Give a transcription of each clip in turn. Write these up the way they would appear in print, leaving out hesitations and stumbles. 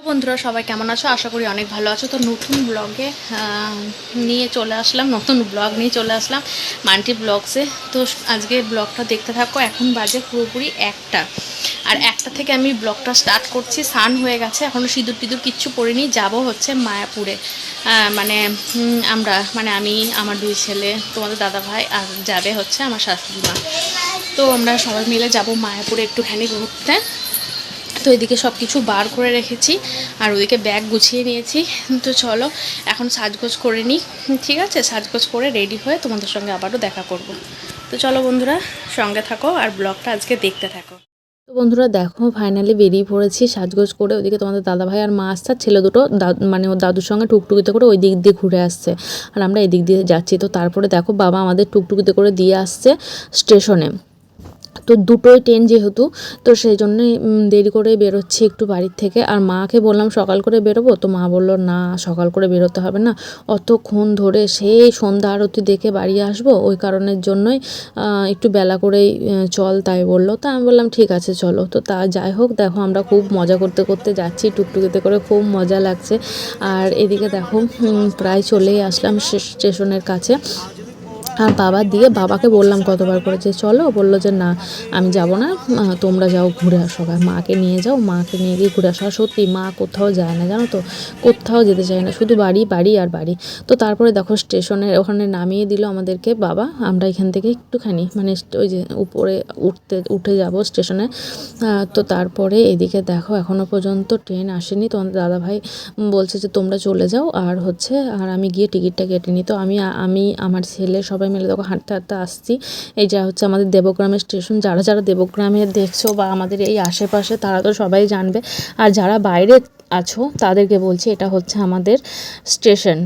বন্ধুরা সবাই কেমন আছো? আশা করি অনেক ভালো আছো। তো নতুন ব্লগে নিয়ে চলে আসলাম, নতুন ব্লগ নিয়ে চলে আসলাম মান্টি ব্লগসে। তো আজকে ব্লগটা দেখতে থাকো। এখন বাজে পুরোপুরি 1টা, আর 1টা থেকে আমি ব্লগটা স্টার্ট করছি। স্নান হয়ে গেছে, এখনও সিঁদুর টিঁদুর কিচ্ছু পরিনি। যাব হচ্ছে মায়াপুরে, মানে আমরা মানে আমি, আমার 2 ছেলে, তোমাদের দাদা ভাই, আর যাবে হচ্ছে আমার শাশুড়ি মা। তো আমরা সবাই মিলে যাব মায়াপুরে একটুখানি ঘুরতে। তো এদিকে সব কিছু বার করে রেখেছি, আর ওদিকে ব্যাগ গুছিয়ে নিয়েছি। তো চলো এখন সাজগোজ করে নিই, ঠিক আছে? সাজগোজ করে রেডি হয়ে তোমাদের সঙ্গে আবারও দেখা করব। তো চলো বন্ধুরা, সঙ্গে থাকো আর ব্লগটা আজকে দেখতে থাকো। তো বন্ধুরা দেখো, ফাইনালি বেরিয়ে পড়েছি সাজগোজ করে। ওইদিকে তোমাদের দাদাভাই আর মা আসছে, ছেলে দুটো মানে ওর দাদুর সঙ্গে টুকটুকিতে করে ওই দিক দিয়ে ঘুরে আসছে, আর আমরা এদিক দিয়ে যাচ্ছি। তো তারপরে দেখো বাবা আমাদের টুকটুকিতে করে দিয়ে আসছে স্টেশনে। তো দুটোই ট্রেন যেহেতু, তো সেই জন্যই দেরি করে বেরোচ্ছি একটু বাড়ির থেকে। আর মাকে বললাম সকাল করে বেরোবো, তো মা বললো না সকাল করে বেরোতে হবে না, অতক্ষণ ধরে সেই সন্ধ্যা আরতি দেখে বাড়ি আসবো, ওই কারণের জন্যই একটু বেলা করেই চল তাই বললো। তো আমি বললাম ঠিক আছে চলো। তো তা যাই হোক, দেখো আমরা খুব মজা করতে করতে যাচ্ছি টুকটুকিতে করে, খুব মজা লাগছে। আর এদিকে দেখো প্রায় চলেই আসলাম স্টেশনের কাছে। আর বাবাকে বললাম কতবার করে যে চলো, বললো যে না আমি যাব না, তোমরা যাও ঘুরে আসো, মাকে নিয়ে যাও, মাকে নিয়ে গিয়ে ঘুরে আসা। সত্যি মা কোথাও যায় না জানো তো, কোথাও যেতে চায় না, শুধু বাড়ি বাড়ি আর বাড়ি। তো তারপরে দেখো স্টেশনের ওখানে নামিয়ে দিল আমাদেরকে বাবা। আমরা এখান থেকে একটুখানি মানে ওই যে উপরে উঠে যাব স্টেশনে। তো তারপরে এদিকে দেখো এখনও পর্যন্ত ট্রেন আসেনি। তো আমাদের দাদাভাই বলছে যে তোমরা চলে যাও, আর আমি গিয়ে টিকিটটা কেটে নিই। তো আমি আমার ছেলে সবাই মিলে তখন হাঁটতে হাঁটতে আসছি। এই যা হচ্ছে আমাদের দেবগ্রামের স্টেশন। যারা যারা দেবগ্রামে দেখছো বা আমাদের এই আশেপাশে, তারা তো সবাই জানবে। আর যারা বাইরে আছো তাদেরকে বলছি, এটা হচ্ছে আমাদের স্টেশন।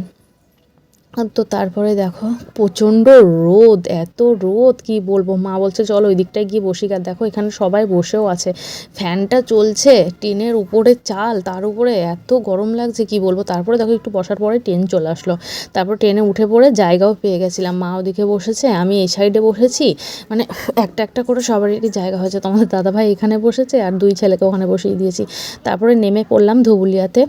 তো তারপরে দেখো প্রচণ্ড রোদ, এত রোদ কি বলবো। মা বলছে চলো ওই দিকটায় গিয়ে বসি। আর দেখো এখানে সবাই বসেও আছে, ফ্যানটা চলছে, টিনের উপরে চাল, তার উপরে এত গরম লাগছে কি বলবো। তারপরে দেখো একটু বসার পরে ট্রেন চলে আসলো। তারপর ট্রেনে উঠে পড়ে জায়গাও পেয়ে গেছিলাম। মা ওদিকে বসেছে, আমি এই সাইডে বসেছি, মানে একটা একটা করে সবারই জায়গা হয়েছে। তোমাদের দাদাভাই এখানে বসেছে, আর 2 ছেলেকে ওখানে বসিয়ে দিয়েছি। তারপরে নেমে পড়লাম ধুবুলিয়াতে।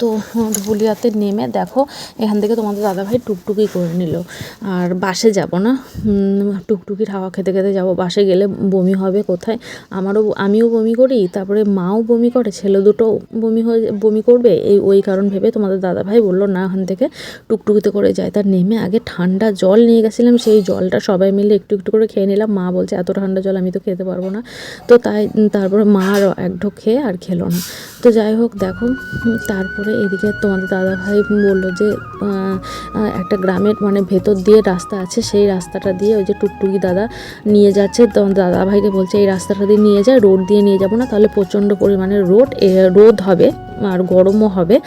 তো ধুবুলিয়াতে নেমে দেখো এখান থেকে তোমাদের দাদাভাই টুকটুকি করে নিল। আর বাসে যাব না, টুকটুকির হাওয়া খেতে খেতে যাব। বাসে গেলে বমি হবে কোথায়, আমিও বমি করি, তারপরে মাও বমি করে, ছেলে দুটো বমি করবে, ওই কারণ ভেবে তোমাদের দাদাভাই বললো না ওখান থেকে টুকটুকিতে করে যায়। তার নেমে আগে ঠান্ডা জল নিয়ে গেছিলাম, সেই জলটা সবাই মিলে একটু একটু করে খেয়ে নিলাম। মা বলছে এত ঠান্ডা জল আমি তো খেতে পারবো না। তো তারপরে মা আর এক ঢোক খেয়ে আর খেলো না। তো যাই হোক দেখো, তারপরে এদিকে তোমাদের দাদাভাই বললো যে একটা গ্রামের মানে ভেতর দিয়ে রাস্তা আছে, সেই রাস্তাটা দিয়ে ওই যে টুকটুকি দাদা নিয়ে যাচ্ছে। তোমাদের দাদাভাইকে বলছে এই রাস্তাটা দিয়ে নিয়ে যায়, রোড দিয়ে নিয়ে যাবো না, তাহলে প্রচণ্ড পরিমাণে রোদ হবে আর গরমও হবে।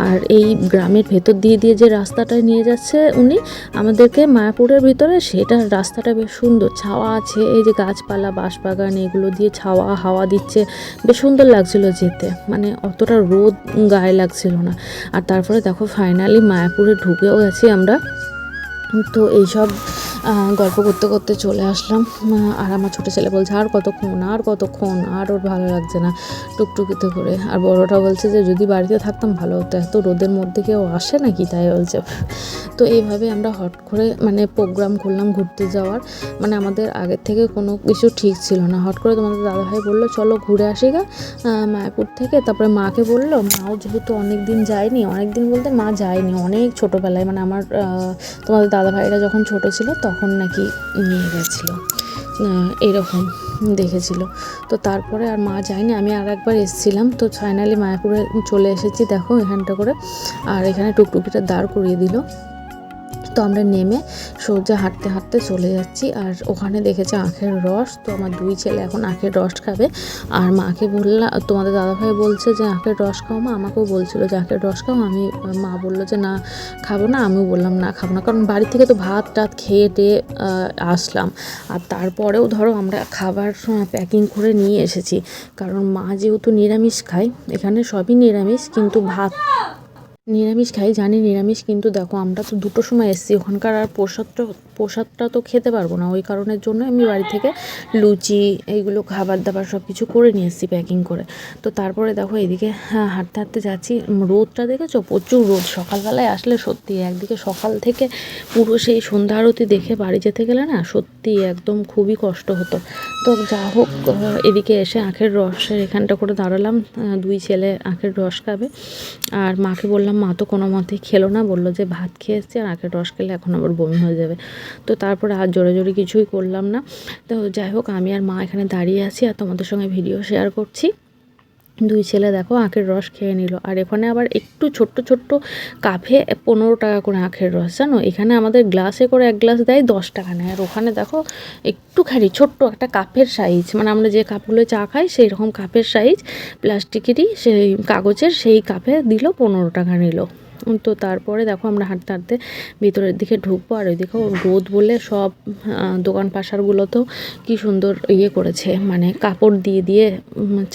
আর এই গ্রামের ভেতর দিয়ে যে রাস্তাটায় নিয়ে যাচ্ছে উনি আমাদেরকে মায়াপুরের ভিতরে, সেটা রাস্তাটা বেশ সুন্দর, ছাওয়া আছে, এই যে গাছপালা বাঁশবাগান এগুলো দিয়ে ছাওয়া হাওয়া দিচ্ছে, বেশ সুন্দর লাগছিল যেতে, মানে অতটা রোদ গায়ে লাগছিল না। আর তারপরে দেখো ফাইনালি মায়াপুরে ঢুকেও গেছি আমরা। তো এইসব গল্প করতে করতে চলে আসলাম। আর আমার ছোটো ছেলে বলছে আর কতক্ষণ, আর ওর ভালো লাগছে না টুকটুকিতে করে। আর বড়োটা বলছে যে যদি বাড়িতে থাকতাম ভালো হতো, এত রোদের মধ্যে কেউ আসে নাকি, তাই বলছে। তো এইভাবে আমরা হট করে মানে প্রোগ্রাম করলাম ঘুরতে যাওয়ার, মানে আমাদের আগের থেকে কোনো কিছু ঠিক ছিল না। হট করে তোমাদের দাদাভাই বললো চলো ঘুরে আসি গা মায়াপুর থেকে। তারপরে মাকে বললো, মাও যেহেতু অনেক দিন বলতে মা যায়নি, অনেক ছোটোবেলায়, মানে আমার তোমাদের দাদাভাইরা যখন ছোট ছিল তখন নাকি নিয়ে গেছিলো, এরকম দেখেছিল। তো তারপরে আর মা যায়নি, আমি আর একবার এসেছিলাম। তো ফাইনালি মায়াপুরে চলে এসেছি দেখো এখানটা করে। আর এখানে টুকটুকিটা দাঁড় করিয়ে দিল। তো আমরা নেমে সোজা হাঁটতে হাঁটতে চলে যাচ্ছি। আর ওখানে দেখেছে আখের রস, তো আমার 2 ছেলে এখন আখের রস খাবে। আর মাকে বললাম, তোমাদের দাদাভাই বলছে যে আখের রস খাও মা, আমাকেও বলছিল যে আখের রস খাও। মা বললো যে না খাবো না, আমিও বললাম না খাবো না, কারণ বাড়ি থেকে তো ভাত টাত খেয়ে টেয়ে আসলাম। আর তারপরেও ধরো আমরা খাবার প্যাকিং করে নিয়ে এসেছি, কারণ মা যেহেতু নিরামিষ খায়, এখানে সবই নিরামিষ, কিন্তু ভাত নিরামিষ খাই জানি নিরামিষ, কিন্তু দেখো আমরা তো 2টোর সময় এসেছি, ওখানকার আর প্রসাদটা প্রসাদটা তো খেতে পারবো না, ওই কারণের জন্য আমি বাড়ি থেকে লুচি এইগুলো খাবার দাবার সব কিছু করে নিয়ে এসেছি প্যাকিং করে। তো তারপরে দেখো এদিকে হাঁটতে হাঁটতে যাচ্ছি, রোদটা দেখেছো, প্রচুর রোদ। সকালবেলায় আসলে সত্যি একদিকে সকাল থেকে পুরো সেই সন্ধ্যা আরতি দেখে বাড়ি যেতে গেলে না সত্যি একদম খুবই কষ্ট হতো। তো যা হোক এদিকে এসে আখের রসের এখানটা করে দাঁড়ালাম, দুই ছেলে আখের রস খাবে। আর মাকে বললাম, মা তো কোনো মতেই খেলো না, বললো যে ভাত খেয়ে এসছে আর আখের রস খেলে এখন আবার বমি হয়ে যাবে। তো তারপরে আর জোরে জোরে কিছুই করলাম না। তো যাই হোক আমি আর মা এখানে দাঁড়িয়ে আছি আর তোমাদের সঙ্গে ভিডিও শেয়ার করছি। দুই ছেলে দেখো আখের রস খেয়ে নিল। আর এখানে আবার একটু ছোট্ট ছোট্ট কাপে 15 টাকা করে আখের রস, জানো। এখানে আমাদের গ্লাসে করে এক গ্লাস দেয় 10 টাকা নেয়, আর ওখানে দেখো একটুখানি ছোট্ট একটা কাপের সাইজ, মানে আমরা যে কাপগুলো চা খাই সেই রকম কাপের সাইজ, প্লাস্টিকেরই সেই কাগজের, সেই কাপে দিল 15 টাকা নিল। তো তারপরে দেখো আমরা হাঁটতে হাঁটতে ভিতরের দিকে ঢুকবো। আর ওইদিকেও রোদ বলে সব দোকান পাশারগুলোতেও কি সুন্দর ইয়ে করেছে, মানে কাপড় দিয়ে দিয়ে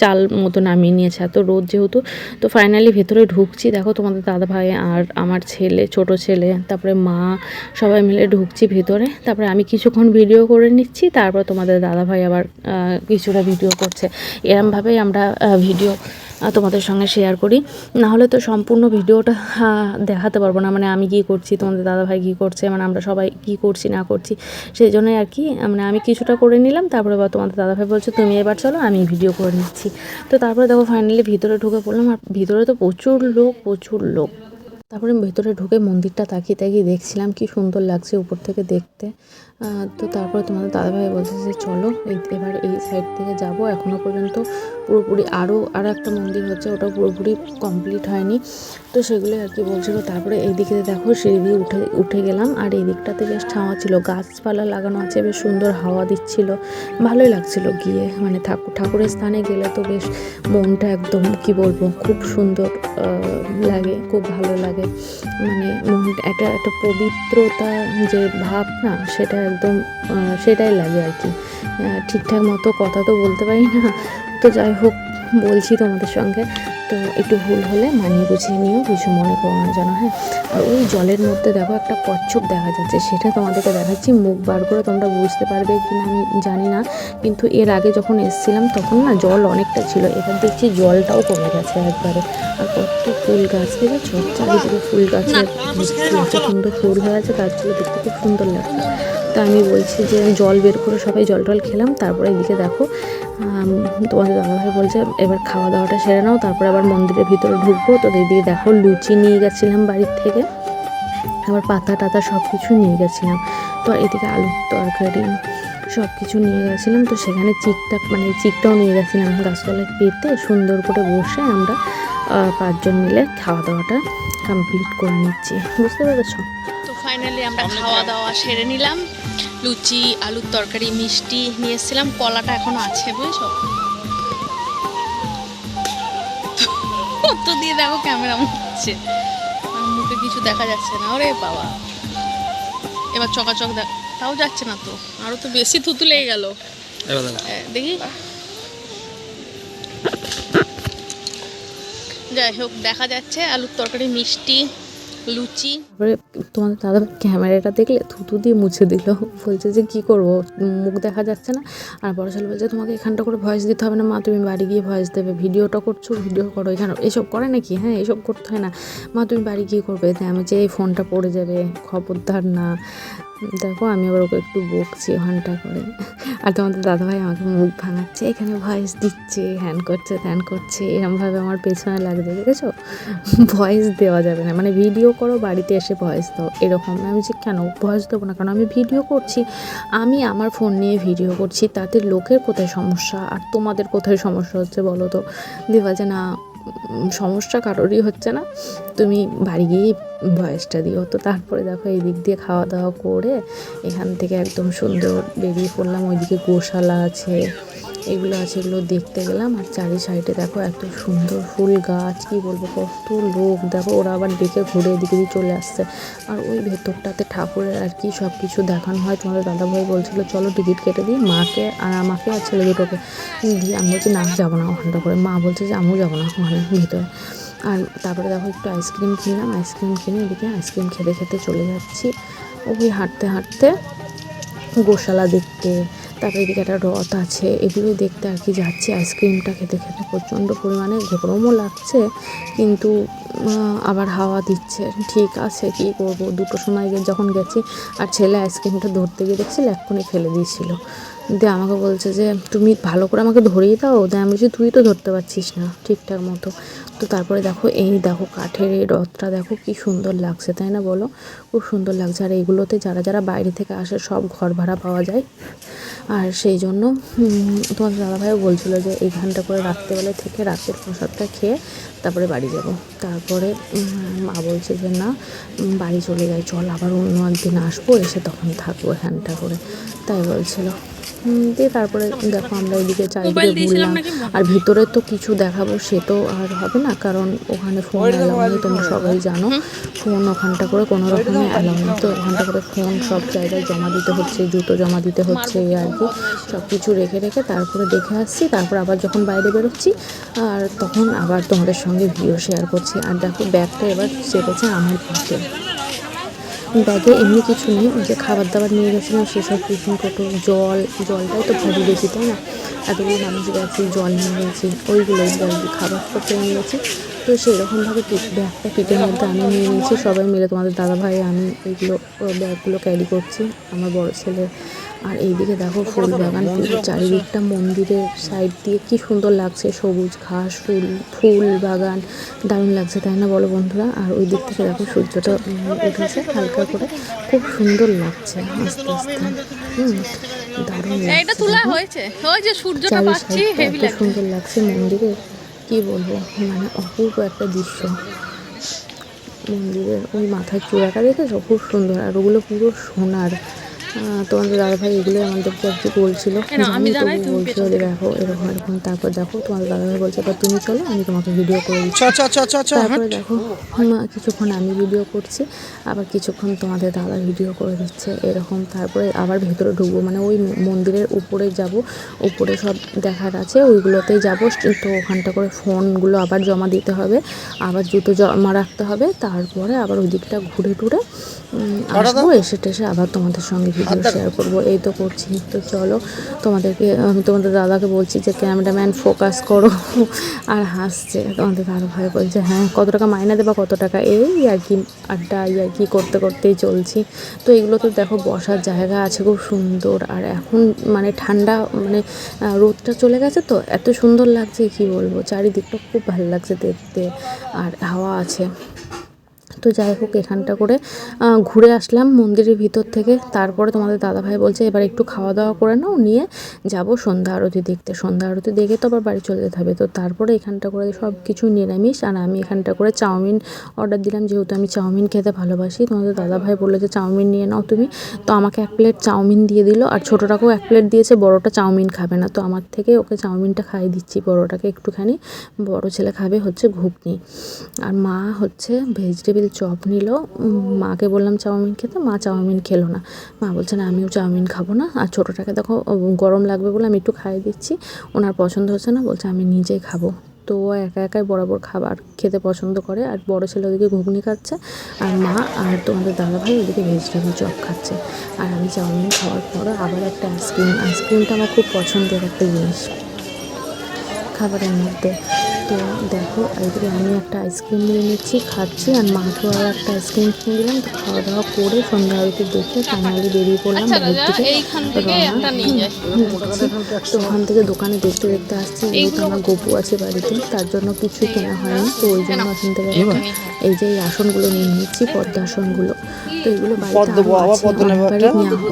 চাল মতো নামিয়ে নিয়েছে, এত রোদ যেহেতু। তো ফাইনালি ভেতরে ঢুকছি, দেখো তোমাদের দাদাভাই আর আমার ছেলে, ছোট ছেলে, তারপরে মা, সবাই মিলে ঢুকছি ভিতরে। তারপরে আমি কিছুক্ষণ ভিডিও করে নিচ্ছি, তারপর তোমাদের দাদাভাই আবার কিছুটা ভিডিও করছে। এরমভাবেই আমরা ভিডিও তোমাদের সঙ্গে শেয়ার করি, নাহলে তো সম্পূর্ণ ভিডিওটা দেখাতে পারবো না, মানে আমি কী করছি, তোমাদের দাদাভাই কী করছে, মানে আমরা সবাই কী করছি না করছি, সেই জন্যই আর কি। মানে আমি কিছুটা করে নিলাম, তারপরে বা তোমাদের দাদাভাই বলছে তুমি এবার চলো আমি ভিডিও করে নিচ্ছি। তো তারপরে দেখো ফাইনালি ভিতরে ঢুকে পড়লাম, আর ভিতরে তো প্রচুর লোক। তারপরে ভেতরে ঢুকে মন্দিরটা তাকিয়ে তাকিয়ে দেখছিলাম, কি সুন্দর লাগছে উপর থেকে দেখতে। তো তারপরে তোমাদের দাদাভাই বলছে যে চলো এবার এই সাইড থেকে যাব। এখনও পর্যন্ত পুরোপুরি আরও একটা মন্দির হচ্ছে, ওটা পুরোপুরি কমপ্লিট হয়নি, তো সেগুলো আর কি বলছিল। তারপরে এই দিকে দেখো সিঁড়ি দিয়ে উঠে গেলাম, আর এই দিকটাতে বেশ ছাওয়া ছিল, গাছপালা লাগানো আছে, বেশ সুন্দর হাওয়া দিচ্ছিল, ভালোই লাগছিল গিয়ে। মানে ঠাকুরের স্থানে গেলে তো বেশ মনটা একদম কি বলবো, খুব সুন্দর লাগে, খুব ভালো লাগে। মানে মনটা একটা পবিত্রতা যে ভাব না, সেটা একদম সেটাই লাগে আর কি। ঠিকঠাক মতো কথা তো বলতে পারি না, তো যাই হোক বলছি তোমাদের সঙ্গে। তো একটু ভুল হলে মানিয়ে গুছিয়ে নিও, কিছু মনে করো না যেন, হ্যাঁ। আর ওই জলের মধ্যে দেখো একটা কচ্ছপ দেখা যাচ্ছে, সেটা তোমাদেরকে দেখাচ্ছি, মুখ বার করে তোমরা বুঝতে পারবে কি না আমি জানি না, কিন্তু এর আগে যখন এসেছিলাম তখন না জল অনেকটা ছিল, এবার দেখছি জলটাও কমে গেছে একবারে। আর কত ফুল গাছ দেখেছো, চারিদিকে ফুল গাছের এত সুন্দর ফুল হয়ে আছে, গাছগুলো দেখতে খুব সুন্দর লাগছে। তা আমি বলছি যে জল বের করে সবাই জল টল খেলাম। তারপরে এদিকে দেখো তোমাদের দাদাভাই বলছে এবার খাওয়া দাওয়াটা সেরে নাও, তারপরে আবার মন্দিরের ভিতরে ঢুকবো। তো এদিকে দেখো লুচি নিয়ে গেছিলাম বাড়ির থেকে, আবার পাতা টাতা সব কিছু নিয়ে গেছিলাম। তো এদিকে আলুর তরকারি সব কিছু নিয়ে গেছিলাম। তো সেখানে চিকটাও নিয়ে গেছিলাম, গাছতলায় পেতে সুন্দর করে বসে আমরা 5 জন মিলে খাওয়া দাওয়াটা কমপ্লিট করে নিচ্ছি, বুঝতে পেরেছ। তো ফাইনালি আমরা খাওয়া দাওয়া সেরে নিলাম, লুচি, আলুর তরকারি, মিষ্টি নিয়ে এসেছিলাম, কলাটা এখনো আছে বুঝেছো। কত দিয়ে দেখো ক্যামেরা হচ্ছে, মুখে কিছু দেখা যাচ্ছে না, ওরে বাবা। এবার চকাচক তাও যাচ্ছে না, তো আরো তো বেশি থুতু লেগে গেল, দেখি। যাই হোক দেখা যাচ্ছে আলুর তরকারি, মিষ্টি, লুচি। তারপরে তোমাদের দাদা ক্যামেরাটা দেখলে থুতু দিয়ে মুছে দিল, বলছে যে কী করবো, মুখ দেখা যাচ্ছে না। আর বড় ছেলে বলছে তোমাকে এখানটা করে ভয়েস দিতে হবে না মা, তুমি বাড়ি গিয়ে ভয়েস দেবে, ভিডিওটা করছো ভিডিও করো, এখানে এসব করে নাকি, হ্যাঁ এসব করতে হয় না মা, তুমি বাড়ি গিয়ে করবে। তাই আমি যে এই ফোনটা পড়ে যাবে, খবরদার না। দেখো আমি আবার ওকে একটু বকছি ওখানটা করে। আর তোমাদের দাদাভাই আমাকে মুখ ভাঙাচ্ছে, এখানে ভয়েস দিচ্ছে, হ্যান করছে ত্যান করছে, এরমভাবে আমার পেছনে লাগছে, দেখেছো। ভয়েস দেওয়া যাবে না, মানে ভিডিও করো বাড়িতে এসে ভয়েস দাও, এরকম। আমি যে কেন ভয়েস দেবো না, কারণ আমি ভিডিও করছি, আমি আমার ফোন নিয়ে ভিডিও করছি, তাতে লোকের কোথায় সমস্যা আর তোমাদের কোথায় সমস্যা হচ্ছে বলো তো। দেওয়া যে না, সমস্যা কারোরই হচ্ছে না, তুমি বাড়ি গিয়েই ভয়েসটা দিও। তো তারপরে দেখো এই দিক দিয়ে খাওয়া দাওয়া করে এখান থেকে একদম সুন্দর বেরিয়ে পড়লাম। ওইদিকে গোশালা আছে, এগুলো আছে, এগুলো দেখতে গেলাম। আর চারি সাইডে দেখো এত সুন্দর ফুল গাছ, কি বলবো, কত লোক দেখো, ওরা আবার দেখে ঘুরে এদিকে দিয়ে চলে আসছে। আর ওই ভেতরটাতে ঠাকুরের আর কি সব কিছু দেখানো হয়। তোমাদের দাদাভাই বলছিলো চলো টিকিট কেটে দিই, মাকে আর আমাকে আর ছেলে দুটোকে দিয়ে। আমি বলছি না যাবো না ওখানটা করে, মা বলছে যে আমিও যাবো না ওখানে ভিতরে। আর তারপরে দেখো একটু আইসক্রিম কিনলাম, আইসক্রিম কিনে এদিকে আইসক্রিম খেতে খেতে চলে যাচ্ছি। ওই হাঁটতে হাঁটতে গোশালা দেখতে, তারপরে এদিকে একটা রথ আছে, এগুলো দেখতে আর কি যাচ্ছি। আইসক্রিমটা খেতে খেতে প্রচণ্ড পরিমাণে গরমও লাগছে, কিন্তু আবার হাওয়া দিচ্ছে। ঠিক আছে, কী করবো, 2টোর সময় যখন গেছি আর ছেলে আইসক্রিমটা ধরতে গিয়ে দেখছিল এক্ষুনি ফেলে দিয়েছিল। দিয়ে আমাকে বলছে যে তুমি ভালো করে আমাকে ধরিয়ে দাও। দিয়ে আমি বলছি তুই তো ধরতে পারছিস না ঠিকঠাক মতো। তো তারপরে দেখো এই দেখো কাঠের এই রথটা দেখো কি সুন্দর লাগছে, তাই না বলো? খুব সুন্দর লাগছে। আর এইগুলোতে যারা যারা বাইরে থেকে আসে সব ঘর ভাড়া পাওয়া যায়। আর সেই জন্য তোমার দাদাভাইও বলছিলো যে এইখানটা করে রাত্রেবেলায় থেকে রাতের প্রসাদটা খেয়ে তারপরে বাড়ি যাব। তারপরে মা বলছে যে না, বাড়ি চলে যাই, চল আবার অন্য একদিন আসবো, এসে তখন থাকবো এখানটা করে, তাই বলছিলো। দিয়ে তারপরে দেখো আমরা এদিকে চারিদিকে ঘুরলাম। আর ভিতরে তো কিছু দেখাবো সে তো আর হবে না, কারণ ওখানে ফোন অ্যালাউ নেই, তোমরা সবাই জানো। ফোন ওখানটা করে কোনো রকমে অ্যালাউ নেই, তো ওখানটা করে ফোন সব জায়গায় জমা দিতে হচ্ছে, জুতো জমা দিতে হচ্ছে, এই আর কি সব কিছু রেখে রেখে তারপরে দেখে আসছি। তারপর আবার যখন বাইরে বেরোচ্ছি আর তখন আবার তোমাদের সঙ্গে ভিডিও শেয়ার করছি। আর দেখো ব্যাগটা এবার চেপেছে আমার পিঠে। ব্যাগে এমনি কিছু নেই, যে খাবার দাবার নিয়ে গেছিলাম সেসব টিফিন কোটো, জলটাই তো ভারী বেশি, তাই না? এতগুলো মানুষ গেছি, জল নিয়ে গেছি, ওইগুলোই খাবারপত্র নিয়ে গেছি। তো সেরকমভাবে ব্যাগটা পিঠের মধ্যে আমি নিয়ে নিয়েছি, সবাই মিলে তোমাদের দাদাভাই আমি এইগুলো ব্যাগগুলো ক্যারি করছি, আমার বড় ছেলে। আর এইদিকে দেখো ফুল বাগান, পুরো চারিদিকটা মন্দিরের সাইড দিয়ে কি সুন্দর লাগছে, সবুজ ঘাস, ফুল বাগান, দারুণ লাগছে, তাই না বলো বন্ধুরা? আর ওই দিক থেকে দেখো সূর্যটা উঠেছে হালকা করে, খুব সুন্দর লাগছে আস্তে আস্তে। দারুণ লাগছে, চারি সাইডটা এত সুন্দর লাগছে মন্দিরের, কি বলবো, মানে অপূর্ব একটা দৃশ্য। মন্দিরের ওই মাথার চূড়াটা দেখেছো, খুব সুন্দর। আর ওগুলো পুরো সোনার। তোমাদের দাদাভাই এগুলোই আমাদেরকে আর কি বলছিল, আমি তবু বলছিল যে দেখো এরকম এরকম। তারপর দেখো তোমাদের দাদাভাই বলছে এবার তুমি চলো, আমি তোমাকে ভিডিও করে দিচ্ছি। তারপরে দেখো কিছুক্ষণ আমি ভিডিও করছি, আবার কিছুক্ষণ তোমাদের দাদা ভিডিও করে দিচ্ছে এরকম। তারপরে আবার ভেতরে ঢুকবো, মানে ওই মন্দিরের উপরে যাব, উপরে সব দেখার আছে, ওইগুলোতেই যাবো। তো ওখানটা করে ফোনগুলো আবার জমা দিতে হবে, আবার জুতো জমা রাখতে হবে, তারপরে আবার ওই দিকটা ঘুরে টুরে আসবো, এসে টেসে আবার তোমাদের সঙ্গে ভিডিও শেয়ার করবো। এই তো করছি। তো চলো আমি তোমাদের দাদাকে বলছি যে ক্যামেরাম্যান ফোকাস করো, আর হাসছে। তোমাদের দাদাভাই বলছে হ্যাঁ কত টাকা মাইনে দেবা, কত টাকা, এই আর কি আড্ডা আর কি করতে করতেই চলছি। তো এগুলো তো দেখো বসার জায়গা আছে খুব সুন্দর। আর এখন মানে ঠান্ডা, মানে রোদটা চলে গেছে তো এত সুন্দর লাগছে কি বলবো, চারিদিকটা খুব ভালো লাগছে দেখতে, আর হাওয়া আছে। তো যাই হোক এখানটা করে ঘুরে আসলাম মন্দিরের ভিতর থেকে। তারপরে তোমাদের দাদাভাই বলছে এবার একটু খাওয়া দাওয়া করে নাও, নিয়ে যাব সন্ধ্যা আরতি দেখতে। সন্ধ্যা আরতি দেখে তো আবার বাড়ি চলে যেতে হবে। তো তারপরে এখানটা করে সব কিছু নিরামিষ, আর আমি এখানটা করে চাউমিন অর্ডার দিলাম, যেহেতু আমি চাউমিন খেতে ভালোবাসি। তোমাদের দাদাভাই বললো যে চাউমিন নিয়ে নাও তুমি। তো আমাকে 1 প্লেট চাউমিন দিয়ে দিল, আর ছোটোটাকেও 1 প্লেট দিয়েছে, বড়োটা চাউমিন খাবে না। তো আমার থেকে ওকে চাউমিনটা খাইয়ে দিচ্ছি, বড়োটাকে একটুখানি। বড়ো ছেলে খাবে হচ্ছে ঘুগনি, আর মা হচ্ছে ভেজিটেবিল চপ নিল। মাকে বললাম চাউমিন খেতে, মা চাউমিন খেলো না। মা বলছে না আমিও চাউমিন খাবো না। আর ছোটোটাকে দেখো গরম লাগবে বলে আমি একটু খাইয়ে দিচ্ছি, ওনার পছন্দ হচ্ছে না, বলছে আমি নিজেই খাবো। তো ও একা একাই বরাবর খাবার খেতে পছন্দ করে। আর বড়ো ছেলে ওদিকে ঘুগনি খাচ্ছে, আর মা আর তোমাদের দাদাভাই ওদিকে ভেজিটেবিল চপ খাচ্ছে। আর আমি চাউমিন খাওয়ার পরে আবার একটা আইসক্রিমটা আমার খুব পছন্দের একটা জিনিস খাবারের মধ্যে। তো দেখো এইদিকে আমি একটা আইসক্রিম নিয়ে নিচ্ছি, খাচ্ছি, আর মাকেও আর একটা আইসক্রিম কিনে দিলাম। তো খাওয়া দাওয়া করে সন্ধ্যা আরতি দেখে ফাইনালি বেরিয়ে পড়লাম বাড়ির দিকে তো ওখান থেকে দোকানে দেখতে দেখতে আসছি, যেহেতু আমার গপু আছে বাড়িতে, তার জন্য কিছুই কেনা হয়নি। তো ওই জন্য ওখান থেকে এই যে এই আসনগুলো নিয়ে নিচ্ছি, পদ্মাসনগুলো। তো এগুলো বাড়িতে আরও আছে, অনেকবারই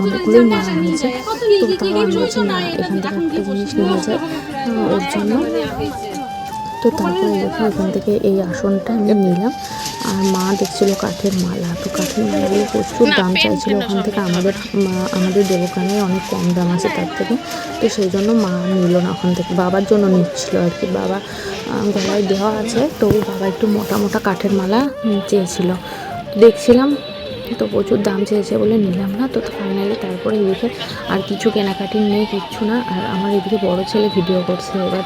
অনেকগুলোই নেওয়া হয়েছে। তো তাও আমি বলছি না, এখান থেকে একটা জিনিস নিয়ে যায়, ওর জন্য। তো তারপরে দেখো এখান থেকে এই আসনটা আমি নিলাম। আর মা দেখছিল কাঠের মালা, তো কাঠের মালাগুলো প্রচুর দাম চাইছিল ওখান থেকে। আমাদের দেবগ্রামে অনেক কম দাম আছে তার থেকে। তো সেই জন্য মা নিল না ওখান থেকে, বাবার জন্য নিচ্ছিল আর কি। বাবা গলায় দেওয়া আছে, তো বাবা একটু মোটা মোটা কাঠের মালা চেয়েছিল। দেখছিলাম তো প্রচুর দাম চেয়েছে বলে নিলাম না। তো ফাইনালি তারপরে এদিকে আর কিছু কেনাকাটি নেই, কিচ্ছু না। আর আমার এদিকে বড় ছেলে ভিডিও করছে এবার,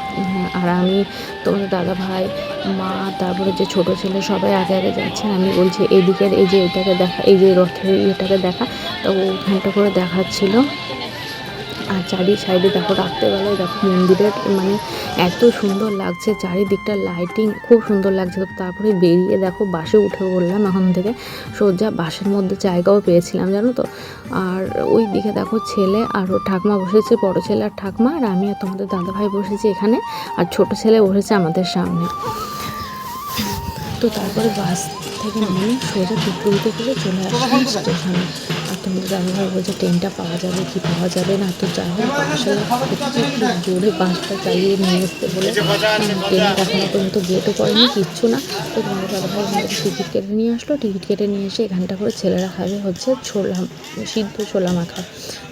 আর আমি, তোমাদের দাদা ভাই, মা, তারপরে যে ছোট ছেলে সবাই আগে আগে যাচ্ছে। আমি বলছি এইদিকের এই যে এটাকে দেখা, এই যে রথের ইয়েটাকে দেখা, তো ওখানটা করে দেখাচ্ছিল। আর চারি সাইডে দেখো রাত্রেবেলায় দেখো মন্দিরের মানে এত সুন্দর লাগছে, চারিদিকটা লাইটিং খুব সুন্দর লাগছে। তো তারপরে বেরিয়ে দেখো বাসে উঠে পড়লাম এখন থেকে, সোজা বাসের মধ্যে জায়গাও পেয়েছিলাম জানো তো। আর ওই দিকে দেখো ছেলে আর ওর ঠাকমা বসেছে, বড় ছেলে আর ঠাকমা, আর আমি আর তোমাদের দাদাভাই বসেছি এখানে, আর ছোট ছেলে বসেছে আমাদের সামনে। তো তারপরে বাস থেকে নেমে সোজা টুকটুকিতে করে চলে আসলাম স্টেশনে। আর তোমাদের দাদাভাই বলছে ট্রেনটা পাওয়া যাবে কি পাওয়া যাবে না। তো যাই হোক বাসে খুব জোরে বাসটা চালিয়ে নিয়ে আসতে বলে ট্রেনটা এখনও পর্যন্ত গেটও করেনি, কিচ্ছু না। তো তোমাদের দাদাভাই এখান থেকে টিকিট কেটে নিয়ে আসলো, টিকিট কেটে নিয়ে এসে এখানটা করে ছেলেরা খাবে হচ্ছে ছোলা, সিদ্ধ ছোলা মাখা।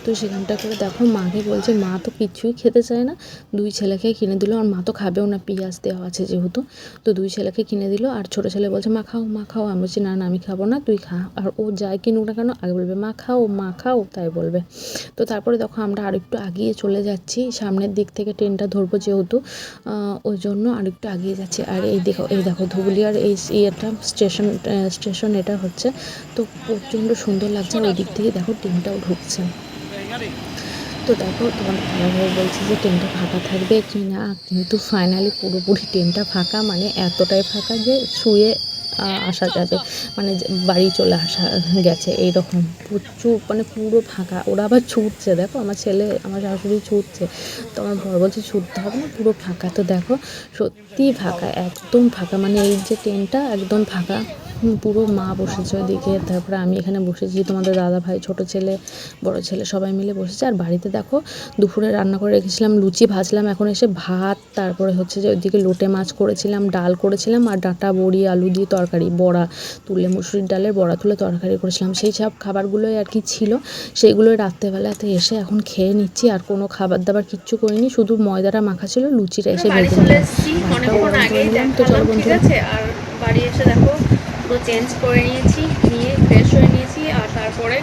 তো সেখানটা করে দেখো মাকে বলছে, মা তো কিছুই খেতে চায় না, দুই ছেলেকে কিনে দিল। আর মা তো খাবেও না, পেঁয়াজ দেওয়া আছে যেহেতু। তো দুই ছেলেকে কিনে দিল, আর ছোটো ছেলে বলছে মা খাও মা খাও। আমি বলছি না না আমি খাবো না, তুই খা। আর ও যাই কিনুক না কেন আগে বলবে মা খাও তাই বলবে। তো তারপরে দেখো আমরা আরেকটু আগিয়ে চলে যাচ্ছি, সামনের দিক থেকে ট্রেনটা ধরবো যেহেতু, ওই জন্য আরেকটু আগিয়ে যাচ্ছি। আর এই দেখো ধুবুলিয়ার এই ইয়েটা স্টেশন এটা হচ্ছে। তো প্রচণ্ড সুন্দর লাগছে, ওই দিক থেকে দেখো ট্রেনটাও ঢুকছে। তো দেখো তোমার দাদাভাই বলছে যে ট্রেনটা ফাঁকা থাকবে কি না, কিন্তু ফাইনালি পুরোপুরি ট্রেনটা ফাঁকা, মানে এতটাই ফাঁকা যে শুয়ে আসা যাবে, মানে বাড়ি চলে আসা গেছে এইরকম। প্রচুর মানে পুরো ফাঁকা। ওরা আবার ছুটছে, দেখো আমার ছেলে আমার শাশুড়ি ছুটছে, তো আমার বর বলছে ছুটতে হবে না, পুরো ফাঁকা। তো দেখো সত্যিই ফাঁকা, একদম ফাঁকা, মানে এই যে ট্রেনটা একদম ফাঁকা। পুরো মা বসেছে ওইদিকে, তারপরে আমি এখানে বসেছি, তোমাদের দাদা ভাই, ছোটো ছেলে, বড় ছেলে সবাই মিলে বসেছে। আর বাড়িতে দেখো দুপুরে রান্না করে রেখেছিলাম, লুচি ভাজলাম, এখন এসে ভাত, তারপরে হচ্ছে যে ওইদিকে লোটে মাছ করেছিলাম, ডাল করেছিলাম, আর ডাঁটা বড়ি আলু দিয়ে তরকারি, বড়া তুলে মুসুরির ডালের বড়া তুলে তরকারি করেছিলাম। সেই সব খাবারগুলোই আর কি ছিল, সেইগুলোই রাত্রেবেলাতে এসে এখন খেয়ে নিচ্ছি। আর কোনো খাবার দাবার কিচ্ছু করিনি, শুধু ময়দাটা মাখা ছিল, লুচিটা এসে ভেজে নিলাম, ভাতটাও গরম করে নিলাম। তো চলো বন্ধুরা, আর বাড়ি এসে দেখো পুরো চেঞ্জ করে নিয়েছি, নিয়ে ফ্রেশ হয়ে নিয়েছি। আর তারপরে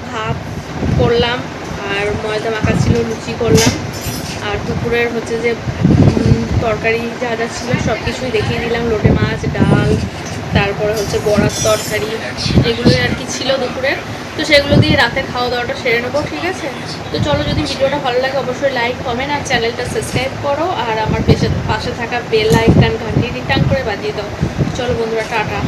ভাত করলাম, আর ময়দা মাখা ছিল, লুচি করলাম। আর দুপুরের হচ্ছে যে তরকারি যা যা ছিল সব কিছুই দেখিয়ে দিলাম, লোটে মাছ, ডাল, তারপরে হচ্ছে বড়ার তরকারি, এগুলোই আর কি ছিল দুপুরের। তো সেগুলো দিয়ে রাতে খাওয়া দাওয়াটা সেরে নেবো, ঠিক আছে? তো চলো, যদি ভিডিওটা ভালো লাগে অবশ্যই লাইক কমেন্ট আর চ্যানেলটা সাবস্ক্রাইব করো, আর আমার পাশে থাকা বেল আইকন ঘন্টি টাং করে বাজিয়ে দাও। চলো বন্ধুরা, টাটা।